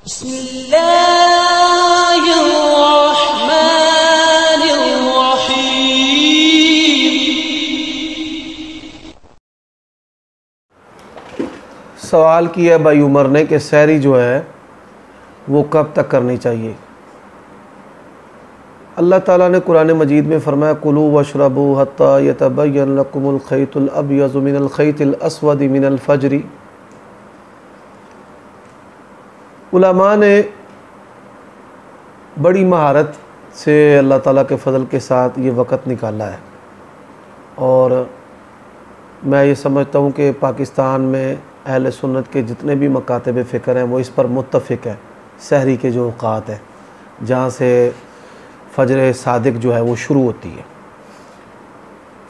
सवाल किया भाई उमर ने कि सहरी जो है वो कब तक करनी चाहिए। अल्लाह ताला ने कुरान मजीद में फरमाया कुलू वशरबू हत्ता यतबय्यन लकुमुल खैतुल अब्यज़ु मिनल खैतिल अस्वदि मिनल फज्री। उलमा ने बड़ी महारत से अल्लाह ताला के फ़ज़ल के साथ ये वक़्त निकाला है और मैं ये समझता हूँ कि पाकिस्तान में अहले सुन्नत के जितने भी मकातब फ़िक्र हैं वो इस पर मुत्तफ़िक है। सहरी के जो औक़ात है जहाँ से फ़जर सादिक जो है वो शुरू होती है,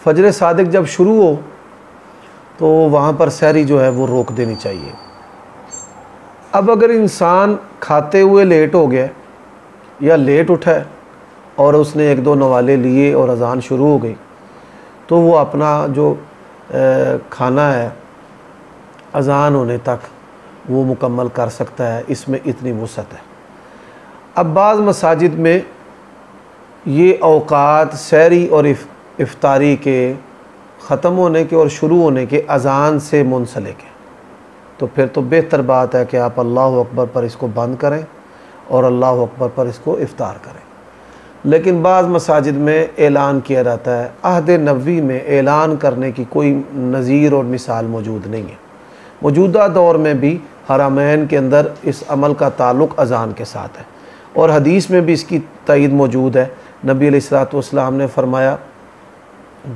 फ़जर सादिक जब शुरू हो तो वहाँ पर सहरी जो है वो रोक देनी चाहिए। अब अगर इंसान खाते हुए लेट हो गया या लेट उठा है और उसने एक दो नवाले लिए और अज़ान शुरू हो गई तो वो अपना जो खाना है अज़ान होने तक वो मुकम्मल कर सकता है, इसमें इतनी वुसअत है। अब बाज़ मसाजिद में ये औक़ात सहरी और इफ्तारी के ख़त्म होने के और शुरू होने के अज़ान से मुंसलिक है, तो फिर तो बेहतर बात है कि आप अल्लाहु अकबर पर इसको बंद करें और अल्लाहु अकबर पर इसको इफ्तार करें। लेकिन बाज़ मसाजिद में ऐलान किया जाता है, अहद नबवी में ऐलान करने की कोई नज़ीर और मिसाल मौजूद नहीं है। मौजूदा दौर में भी हरमैन के अंदर इस अमल का ताल्लुक़ अज़ान के साथ है और हदीस में भी इसकी तईद मौजूद है। नबी अलैहिस्सलातु वस्सलाम ने फरमाया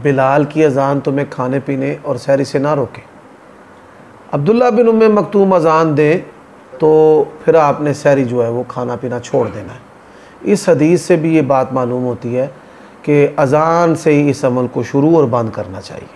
बिलाल की अज़ान तुम्हें खाने पीने और सहरी से ना रोके। अब्दुल्ला बिन उम्मे मक्तूम अज़ान दें तो फिर आपने सहरी जो है वो खाना पीना छोड़ देना है। इस हदीस से भी ये बात मालूम होती है कि अज़ान से ही इस अमल को शुरू और बंद करना चाहिए।